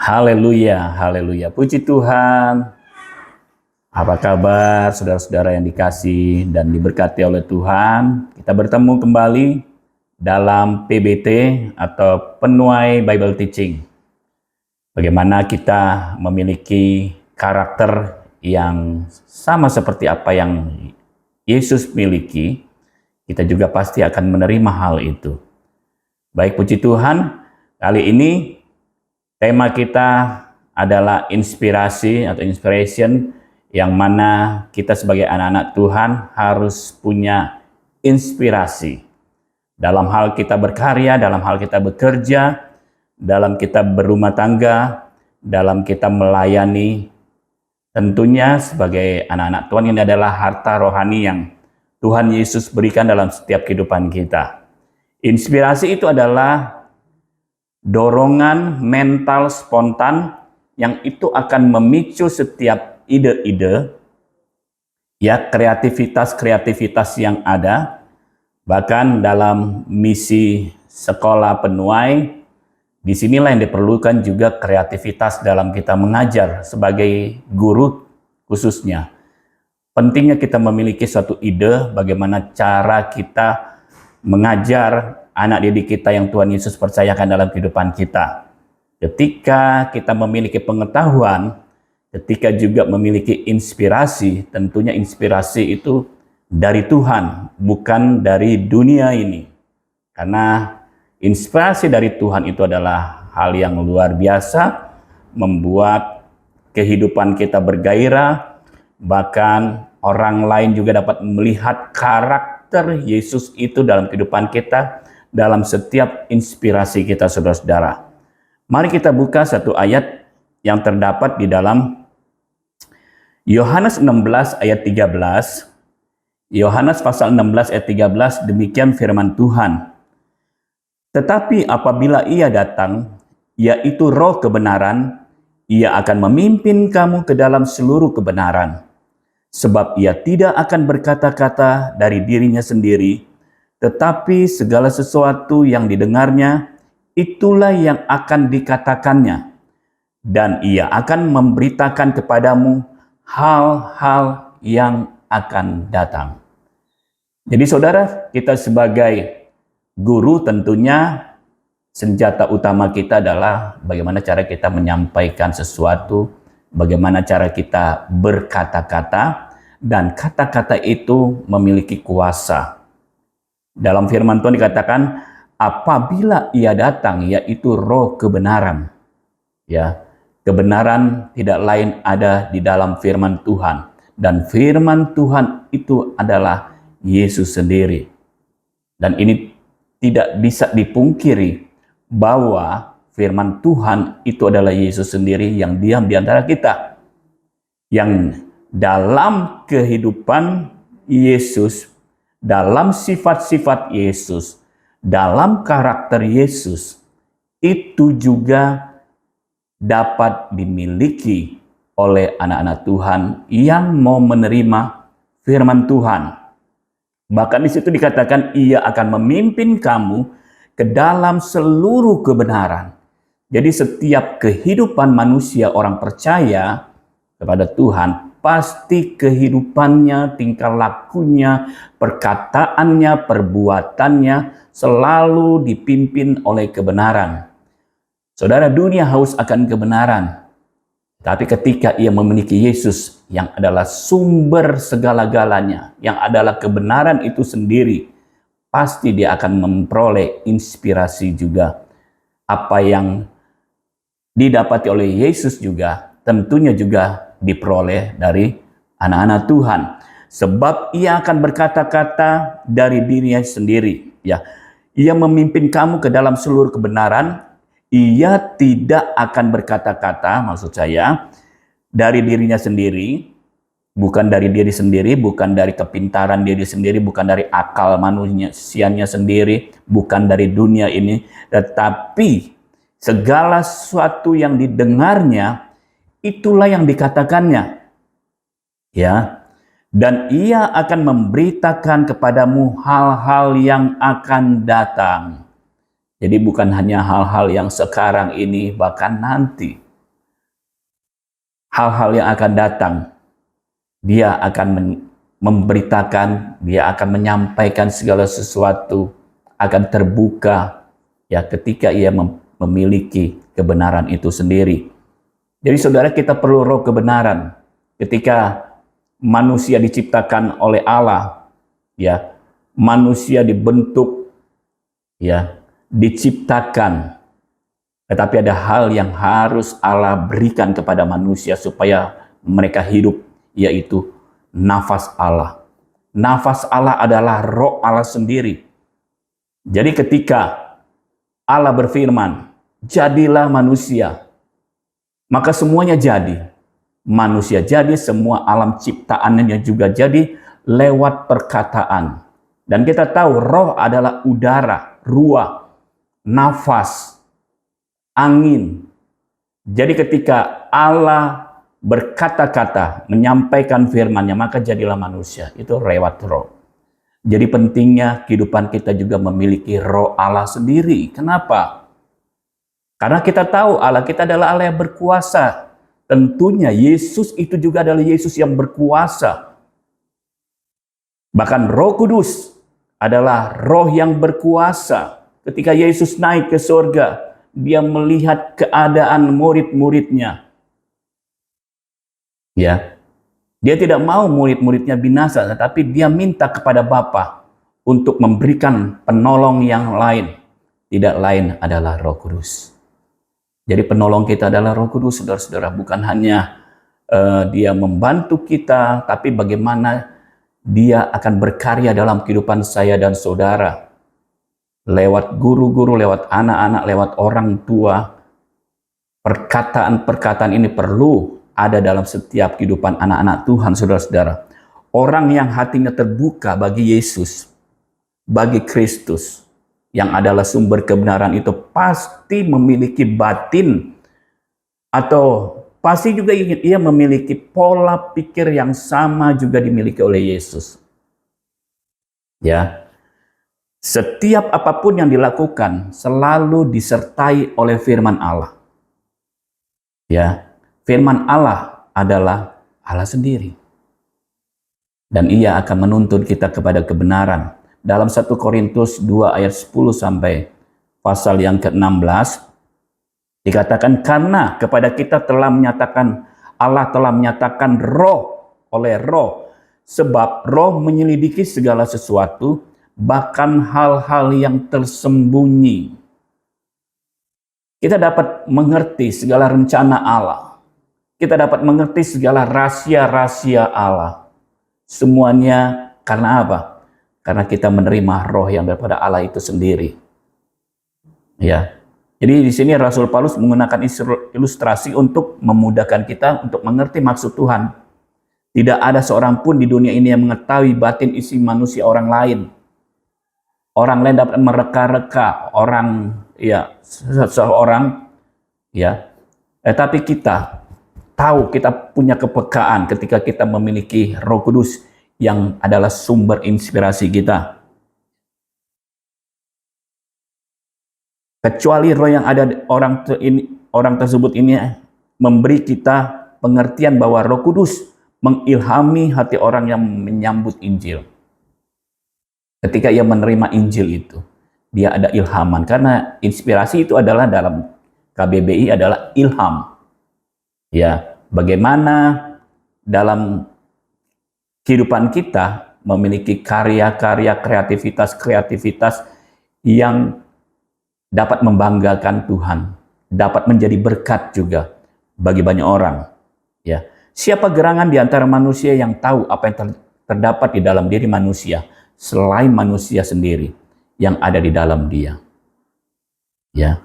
Haleluya, haleluya. Puji Tuhan. Apa kabar saudara-saudara yang dikasih dan diberkati oleh Tuhan? Kita bertemu kembali dalam PBT atau Penuai Bible Teaching. Bagaimana kita memiliki karakter yang sama seperti apa yang Yesus miliki, kita juga pasti akan menerima hal itu. Baik, puji Tuhan, kali ini tema kita adalah inspirasi atau inspiration, yang mana kita sebagai anak-anak Tuhan harus punya inspirasi dalam hal kita berkarya, dalam hal kita bekerja, dalam kita berumah tangga, dalam kita melayani. Tentunya sebagai anak-anak Tuhan, ini adalah harta rohani yang Tuhan Yesus berikan dalam setiap kehidupan kita. Inspirasi itu adalah dorongan mental spontan yang itu akan memicu setiap ide-ide, ya, kreativitas yang ada. Bahkan dalam misi sekolah penuai, disinilah yang diperlukan juga kreativitas dalam kita mengajar sebagai guru khususnya. Pentingnya kita memiliki suatu ide bagaimana cara kita mengajar anak didik kita yang Tuhan Yesus percayakan dalam kehidupan kita. Ketika kita memiliki pengetahuan, ketika juga memiliki inspirasi, tentunya inspirasi itu dari Tuhan, bukan dari dunia ini. Karena inspirasi dari Tuhan itu adalah hal yang luar biasa, membuat kehidupan kita bergairah, bahkan orang lain juga dapat melihat karakter Yesus itu dalam kehidupan kita, dalam setiap inspirasi kita, saudara-saudara. Mari kita buka satu ayat yang terdapat di dalam Yohanes 16 ayat 13. Yohanes pasal 16 ayat 13, demikian firman Tuhan. Tetapi apabila Ia datang, yaitu Roh kebenaran, Ia akan memimpin kamu ke dalam seluruh kebenaran. Sebab Ia tidak akan berkata-kata dari dirinya sendiri, tetapi segala sesuatu yang didengarnya, itulah yang akan dikatakannya. Dan Ia akan memberitakan kepadamu hal-hal yang akan datang. Jadi saudara, kita sebagai guru tentunya senjata utama kita adalah bagaimana cara kita menyampaikan sesuatu, bagaimana cara kita berkata-kata, dan kata-kata itu memiliki kuasa. Dalam firman Tuhan dikatakan, apabila Ia datang, yaitu Roh kebenaran. Ya, kebenaran tidak lain ada di dalam firman Tuhan. Dan firman Tuhan itu adalah Yesus sendiri. Dan ini tidak bisa dipungkiri bahwa firman Tuhan itu adalah Yesus sendiri yang diam di antara kita. Yang dalam kehidupan Yesus, dalam sifat-sifat Yesus, dalam karakter Yesus, itu juga dapat dimiliki oleh anak-anak Tuhan yang mau menerima firman Tuhan. Bahkan di situ dikatakan Ia akan memimpin kamu ke dalam seluruh kebenaran. Jadi setiap kehidupan manusia, orang percaya kepada Tuhan, pasti kehidupannya, tingkah lakunya, perkataannya, perbuatannya selalu dipimpin oleh kebenaran. Saudara, dunia haus akan kebenaran. Tapi ketika ia memiliki Yesus yang adalah sumber segala-galanya, yang adalah kebenaran itu sendiri, pasti dia akan memperoleh inspirasi juga. Apa yang didapati oleh Yesus juga tentunya juga diperoleh dari anak-anak Tuhan. Sebab Ia akan berkata-kata dari dirinya sendiri. Ya, Ia memimpin kamu ke dalam seluruh kebenaran. Ia tidak akan berkata-kata, maksud saya, dari dirinya sendiri, bukan dari diri sendiri, bukan dari kepintaran diri sendiri, bukan dari akal manusianya sendiri, bukan dari dunia ini, tetapi segala sesuatu yang didengarnya, itulah yang dikatakannya. Ya, dan Ia akan memberitakan kepadamu hal-hal yang akan datang. Jadi bukan hanya hal-hal yang sekarang ini, bahkan nanti. hal-hal yang akan datang. Dia akan memberitakan, dia akan menyampaikan segala sesuatu, akan terbuka ya ketika ia memiliki kebenaran itu sendiri. Jadi saudara, kita perlu roh kebenaran. Ketika manusia diciptakan oleh Allah, ya, manusia dibentuk, ya, diciptakan. Tetapi ada hal yang harus Allah berikan kepada manusia supaya mereka hidup, yaitu nafas Allah. Nafas Allah adalah roh Allah sendiri. Jadi ketika Allah berfirman, jadilah manusia, maka semuanya jadi. Manusia jadi, semua alam ciptaannya juga jadi lewat perkataan. Dan kita tahu roh adalah udara, ruah, nafas, angin. Jadi ketika Allah berkata-kata, menyampaikan firman-Nya, maka jadilah manusia. Itu lewat roh. Jadi pentingnya kehidupan kita juga memiliki roh Allah sendiri. Kenapa? Karena kita tahu Allah kita adalah Allah yang berkuasa. Tentunya Yesus itu juga adalah Yesus yang berkuasa. Bahkan Roh Kudus adalah roh yang berkuasa. Ketika Yesus naik ke surga, dia melihat keadaan murid-muridnya. Ya, dia tidak mau murid-muridnya binasa, tetapi dia minta kepada Bapa untuk memberikan penolong yang lain. Tidak lain adalah Roh Kudus. Jadi penolong kita adalah Roh Kudus, saudara-saudara. Bukan hanya dia membantu kita, tapi bagaimana dia akan berkarya dalam kehidupan saya dan saudara. Lewat guru-guru, lewat anak-anak, lewat orang tua. Perkataan-perkataan ini perlu ada dalam setiap kehidupan anak-anak Tuhan, saudara-saudara. Orang yang hatinya terbuka bagi Yesus, bagi Kristus, yang adalah sumber kebenaran itu pasti memiliki batin, atau pasti juga ia memiliki pola pikir yang sama juga dimiliki oleh Yesus. Ya, setiap apapun yang dilakukan selalu disertai oleh firman Allah. Ya, firman Allah adalah Allah sendiri. Dan ia akan menuntun kita kepada kebenaran. Dalam 1 Korintus 2 ayat 10 sampai pasal yang ke-16, dikatakan, karena kepada kita Allah telah menyatakan roh oleh roh, sebab roh menyelidiki segala sesuatu, bahkan hal-hal yang tersembunyi. Kita dapat mengerti segala rencana Allah. Kita dapat mengerti segala rahasia-rahasia Allah. Semuanya karena apa? Karena kita menerima roh yang daripada Allah itu sendiri. Ya. Jadi di sini Rasul Paulus menggunakan ilustrasi untuk memudahkan kita untuk mengerti maksud Tuhan. Tidak ada seorang pun di dunia ini yang mengetahui batin isi manusia orang lain. Orang lain dapat mereka-reka orang, ya, seseorang, ya. Tetapi kita tahu, kita punya kepekaan ketika kita memiliki Roh Kudus yang adalah sumber inspirasi kita. Kecuali roh yang ada orang tersebut ini memberi kita pengertian bahwa Roh Kudus mengilhami hati orang yang menyambut Injil. Ketika ia menerima Injil itu, dia ada ilhaman, karena inspirasi itu adalah dalam KBBI adalah ilham. Ya, bagaimana dalam kehidupan kita memiliki karya-karya, kreativitas yang dapat membanggakan Tuhan, dapat menjadi berkat juga bagi banyak orang. Ya, siapa gerangan di antara manusia yang tahu apa yang terdapat di dalam diri manusia selain manusia sendiri yang ada di dalam dia? Ya.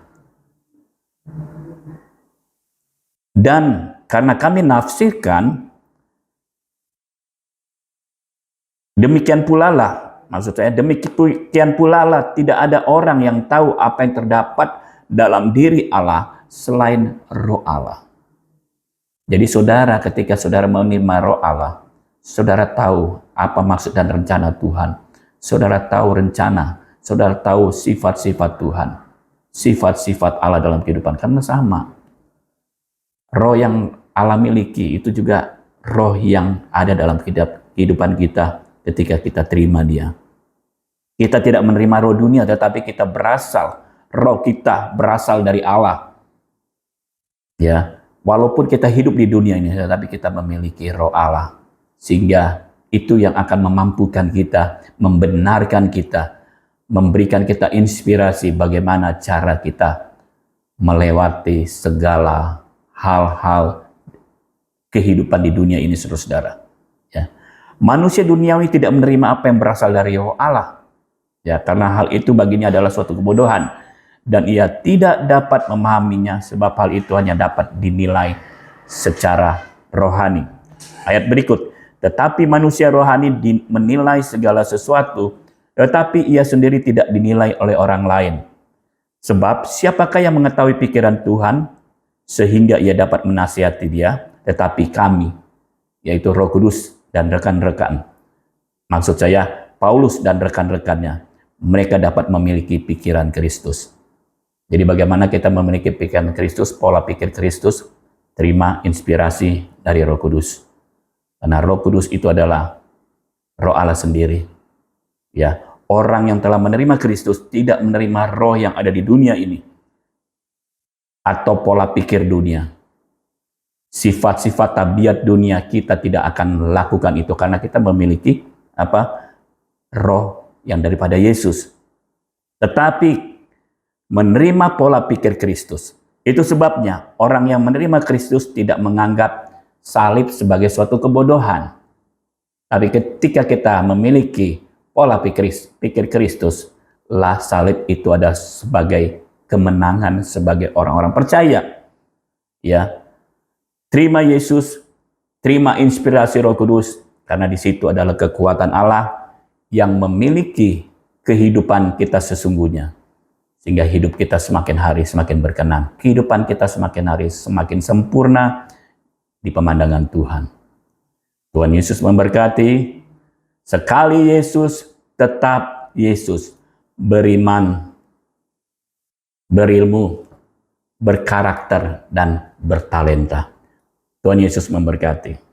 Dan karena kami nafsirkan, demikian pula lah, maksud saya demikian pula lah tidak ada orang yang tahu apa yang terdapat dalam diri Allah selain roh Allah. Jadi saudara, ketika saudara menerima roh Allah, saudara tahu apa maksud dan rencana Tuhan. Saudara tahu rencana, saudara tahu sifat-sifat Tuhan, sifat-sifat Allah dalam kehidupan, karena sama. Roh yang Allah miliki itu juga roh yang ada dalam kehidupan kita ketika kita terima Dia. Kita tidak menerima roh dunia, tetapi roh kita berasal dari Allah. Ya, walaupun kita hidup di dunia ini, tetapi kita memiliki roh Allah. Sehingga itu yang akan memampukan kita, membenarkan kita, memberikan kita inspirasi bagaimana cara kita melewati segala hal-hal kehidupan di dunia ini, saudara-saudara. Ya. Manusia duniawi tidak menerima apa yang berasal dari roh Allah. Ya, karena hal itu baginya adalah suatu kebodohan dan ia tidak dapat memahaminya sebab hal itu hanya dapat dinilai secara rohani. Ayat berikut, tetapi manusia rohani menilai segala sesuatu, tetapi ia sendiri tidak dinilai oleh orang lain. Sebab siapakah yang mengetahui pikiran Tuhan sehingga ia dapat menasihati Dia, tetapi kami, yaitu Roh Kudus dan rekan-rekan. Maksud saya, Paulus dan rekan-rekannya, mereka dapat memiliki pikiran Kristus. Jadi bagaimana kita memiliki pikiran Kristus, pola pikir Kristus, terima inspirasi dari Roh Kudus. Karena Roh Kudus itu adalah roh Allah sendiri. Ya, orang yang telah menerima Kristus tidak menerima roh yang ada di dunia ini atau pola pikir dunia. Sifat-sifat tabiat dunia kita tidak akan lakukan itu karena kita memiliki roh yang daripada Yesus. Tetapi menerima pola pikir Kristus. Itu sebabnya orang yang menerima Kristus tidak menganggap salib sebagai suatu kebodohan. Tapi ketika kita memiliki pola pikir Kristus, lah salib itu ada sebagai kemenangan sebagai orang-orang percaya. Ya. Terima Yesus, terima inspirasi Roh Kudus, karena di situ adalah kekuatan Allah yang memiliki kehidupan kita sesungguhnya. Sehingga hidup kita semakin hari semakin berkenan. Kehidupan kita semakin hari semakin sempurna di pemandangan Tuhan. Tuhan Yesus memberkati. Sekali Yesus, tetap Yesus. Beriman, berilmu, berkarakter, dan bertalenta. Tuhan Yesus memberkati.